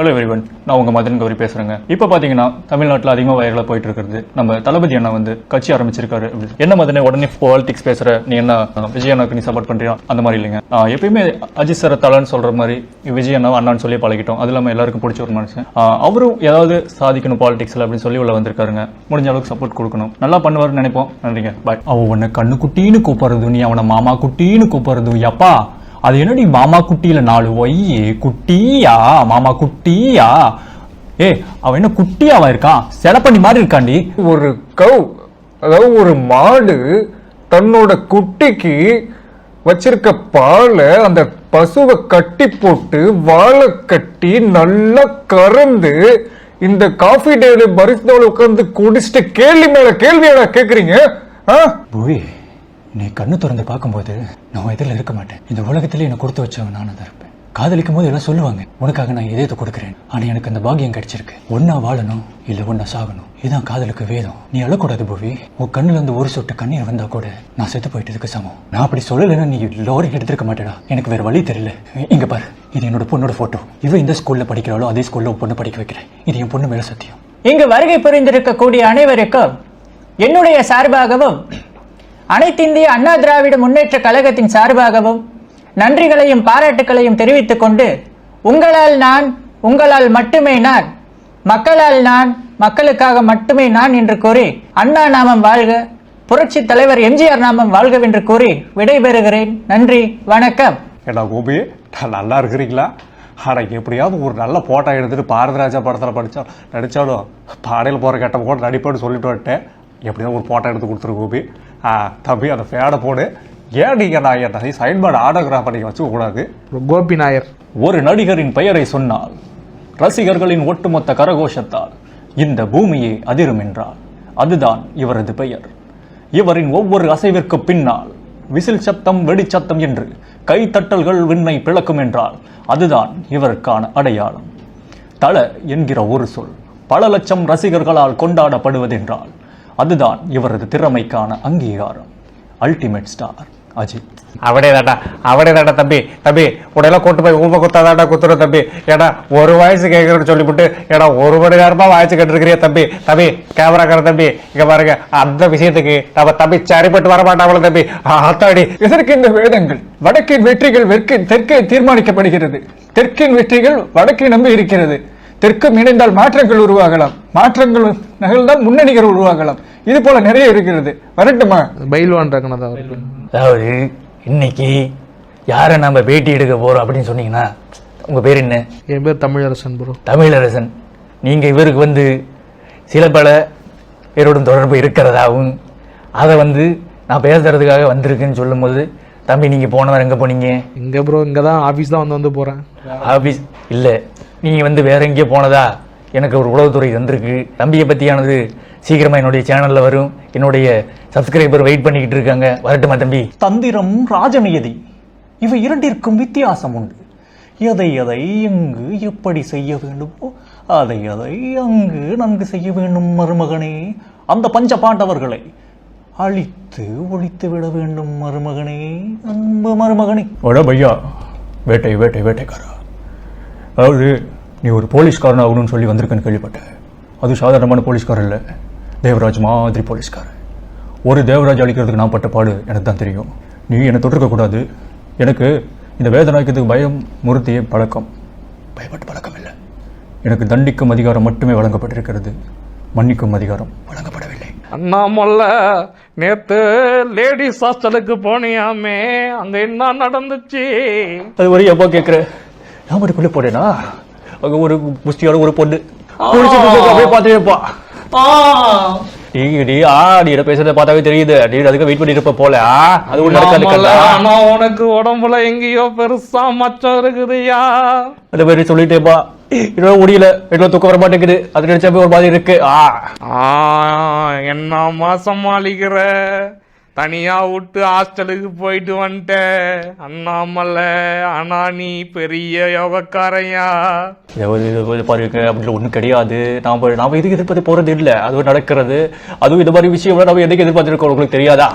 Hello everyone, நான் உங்க மதன் கௌரி பேசுறேங்க. இப்ப பாத்தீங்கன்னா தமிழ்நாட்டில் அதிகமா வைரலா போயிட்டு இருக்கிறது நம்ம தளபதி அண்ணா வந்து கட்சி ஆரம்பிச்சிருக்காரு. என்ன மதனை உடனே பாலிடிக்ஸ் பேசுற, நீ என்ன விஜய் அண்ணாக்கு நீ சப்போர்ட் பண்றியா? அந்த மாதிரி இல்லைங்க. எப்பயுமே அஜித் சார் தலன்னு சொல்ற மாதிரி விஜய் அண்ணா அண்ணான்னு சொல்லி பழகிட்டோம். அது இல்லாம எல்லாருக்கும் பிடிச்ச ஒரு மனுஷன். அவரும் ஏதாவது சாதிக்கணும் பாலிடிக்ஸ்ல அப்படின்னு சொல்லி உள்ள வந்திருக்காருங்க. முடிஞ்ச அளவுக்கு சப்போர்ட் கொடுக்கணும். நல்லா பண்ணுவாருன்னு நினைப்போம். நன்றிங்க, பாய். அவ உன்னை கண்ணு குட்டின்னு கூப்பிடுறது, நீ அவனை மாமா குட்டின்னு கூப்பிடுறது, எப்பா அது என்னடி மாமா குட்டியில 4 ஒய்யே குட்டியா மாமா குட்டியா? அவன் என்ன குட்டியாவா இருக்கான்? செலப்பண்ணி மாதிரி இருக்காண்டி. ஒரு கவ், அதாவது ஒரு மாடு தன்னோட குட்டிக்கு வச்சிருக்க பாலை அந்த பசுவை கட்டி போட்டு வாழை கட்டி நல்லா கறந்து இந்த காஃபி டேல பரிசுல உட்கார்ந்து குடிச்சிட்டு கேள்வி மேல கேள்வியோட கேக்குறீங்க. நீ கண்ணு திறந்து பார்க்கும்போது நான் இதில் இருக்க மாட்டேன். இந்த உலகத்திலே என்னை கொடுத்து வச்சவன் நானும் தான் இருப்பேன். காதலிக்கும் போது எல்லாம் சொல்லுவாங்க, உனக்காக நான் இதயத்தை கொடுக்குறேன். ஆனா எனக்கு அந்த பாக்கியம் கிடைச்சிருக்கு. ஒன்னா வாழணும் இல்ல ஒன்னா சாகணும். இதுதான் காதலுக்கு வேதம். நீ அழக்கூடாது பூவி. உன் கண்ணுல இருந்து ஒரு சொட்டு கண்ணீர் வந்தா கூட நான் செத்து போயிட்டதுக்கு சமம். நான் அப்படி சொல்லலைன்னா நீ லோரி எடுத்திருக்க மாட்டேடா. எனக்கு வேற வழி தெரியல. இங்க பாரு, இது என்னோட பொண்ணோட போட்டோ. இவ இந்த ஸ்கூல்ல படிக்கிறாளோ அதே ஸ்கூல்ல பொண்ணு படிக்க வைக்கிறேன். இது என் பொண்ணு மேல சத்தியம். இங்கு வருகை புரிந்திருக்கக்கூடிய அனைவருக்கும் என்னுடைய சார்பாகவும் அனைத்து இந்திய அண்ணா திராவிட முன்னேற்ற கழகத்தின் சார்பாகவும் நன்றிகளையும் பாராட்டுகளையும் தெரிவித்துக் கொண்டு, உங்களால் நான், உங்களால் மட்டுமே நான், மக்களால் நான், மக்களுக்காக மட்டுமே நான் என்று கூறி அண்ணா நாமம் வாழ்க, புரட்சி தலைவர் எம்ஜிஆர் நாமம் வாழ்கவென்று கூறி விடைபெறுகிறேன். நன்றி, வணக்கம். ஏடா கோபி, நல்லா இருக்கிறீங்களா? ஆனா எப்படியாவது ஒரு நல்ல போட்டோ எடுத்துட்டு பாரதிராஜா படத்துல நடிச்சாலும் பாடையில் போற கெட்ட கூட நடிப்பேன்னு சொல்லிட்டு வந்துட்டேன். எப்படியாவது ஒரு போட்டோ எடுத்து கொடுத்துரு கோபி. தம்பி அந்த ஃபேடை போடு. ஏன் நீங்க நான் சைன்போர்டு ஆட்டோகிராஃப் பண்ணி வச்சுக்க கூடாது? கோபி நாயர் ஒரு நடிகரின் பெயரை சொன்னால் ரசிகர்களின் ஒட்டுமொத்த கரகோஷத்தால் இந்த பூமியே அதிரும் என்றால் அதுதான் இவரது பெயர். இவரின் ஒவ்வொரு அசைவிற்கு பின்னால் விசில் சத்தம், வெடிச்சத்தம் என்று கைத்தட்டல்கள் விண்ணை பிளக்கும் என்றால் அதுதான் இவருக்கான அடையாளம். தல என்கிற ஒரு சொல் பல லட்சம் ரசிகர்களால் கொண்டாடப்படுவதென்றால் அதுதான் இவரது திறமைக்கான அங்கீகாரம். Ultimate star Ajith. அவடேதாடா தம்பி உடையெல்லாம் கூட்டு போய் ஊம்ப குத்தாதாடா குத்துற தம்பி. ஏடா ஒரு வயசு கேட்கறன்னு சொல்லிவிட்டு ஏடா 1 மணி நேரமா வாய்ச்சி கேட்டுருக்கிறியா தம்பி கேமராக்கார தம்பி. இங்க பாருங்க, அந்த விஷயத்துக்கு நம்ம தம்பி சரிப்பட்டு வரமாட்டாங்கள தம்பி. ஆத்தாடி, இதற்கு இந்த வேதங்கள் வடக்கின் வெற்றிகள் தெற்கே தீர்மானிக்கப்படுகிறது. தெற்கின் வெற்றிகள் வடக்கை நம்பி இருக்கிறது. தெற்கும் இணைந்தால் மாற்றங்கள் உருவாகலாம், மாற்றங்கள் நிகழ்ந்தால் முன்னணிகள் உருவாகலாம். இது போல நிறைய இருக்கிறது. வரட்டுமா? பயில்வான் அதாவது இன்னைக்கு யாரை நம்ம பேட்டி எடுக்க போறோம் அப்படின்னு சொன்னீங்கன்னா, உங்க பேர் என்ன? என் பேர் தமிழரசன் ப்ரோ. தமிழரசன், நீங்க இவருக்கு வந்து சில பல பேரோடும் தொடர்பு இருக்கிறதாகவும் அதை நான் பேசுறதுக்காக வந்திருக்குன்னு சொல்லும் போது, தம்பி நீங்க போனவர் எங்க போனீங்க? இங்க ப்ரோ, இங்கதான் ஆபீஸ் தான் வந்து போறேன். ஆபீஸ் இல்ல, நீங்க வேற எங்கேயோ போனதா எனக்கு ஒரு உளவுத்துறை வந்திருக்கு. தம்பியை பத்தியானது சீக்கிரமா என்னுடைய சேனல்ல வரும். என்னுடைய சப்ஸ்கிரைபர் வெயிட் பண்ணிக்கிட்டு இருக்காங்க. வரட்டுமா தம்பி? தந்திரம், ராஜநியதி இவை இரண்டிற்கும் வித்தியாசம் உண்டு. எதை எங்கு எப்படி செய்ய வேண்டுமோ அதை அங்கு நன்கு செய்ய வேண்டும் மருமகனே. அந்த பஞ்ச பாண்டவர்களை அழித்து ஒழித்து விட வேண்டும் மருமகனே, அன்பு மருமகனே. பையா, வேட்டைக்காரா, அதாவது நீ ஒரு போலீஸ்காரன் ஆகணும்னு சொல்லி வந்திருக்கேன்னு கேள்விப்பட்டேன். அது சாதாரணமான போலீஸ்காரன் இல்லை, தேவராஜ் மாதிரி போலீஸ்காரன். ஒரு தேவராஜ் அழிக்கிறதுக்கு நான் பட்ட பாடு எனக்கு தான் தெரியும். நீ என்னை தொட்டிருக்கக்கூடாது. எனக்கு இந்த வேதனாய்க்கிறதுக்கு பயம் முறுத்திய பழக்கம், பயப்பட்ட பழக்கம் இல்லை. எனக்கு தண்டிக்கும் அதிகாரம் மட்டுமே வழங்கப்பட்டிருக்கிறது, மன்னிக்கும் அதிகாரம் வழங்கப்படவில்லை. அண்ணாமல்ல, நேத்து லேடிஸ் ஹாஸ்டலுக்கு போனியாமே, அங்க என்ன நடந்துச்சு? அது வரையும் எப்போ கேட்குற? நான் மட்டும் போறேனா? அங்க ஒரு புஷ்டியோட ஒரு பொண்ணு பார்த்துப்பா. பேசுறத பார்த்தாவே தெரியுது. அதுக்கு வெயிட் பண்ணிட்டு இருப்ப போல. அது ஆனா உனக்கு உடம்புல எங்கேயோ பெருசா மச்சம் இருக்குதுயா. அது மாதிரி சொல்லிட்டேப்பா. இன்னும் முடியல, இன்னும் தூக்கம் வர மாட்டேங்குது. அது நினைச்சா ஒரு மாதிரி இருக்கு. என்னமா சமாளிக்கிற? தனியா விட்டு ஹாஸ்டலுக்கு போயிட்டு வந்துட்டேன் அண்ணாமலை. ஆனா நீ பெரிய யோகக்காரையா. பாருங்க, அப்படி ஒண்ணும் கிடையாது. நாம எதுக்கு எதிர்பார்த்து போறது இல்லை, அதுவும் நடக்கிறது. அதுவும் இந்த மாதிரி விஷயம் நம்ம எதுக்கு எதிர்பார்த்துருக்கோம் உங்களுக்கு தெரியாதா?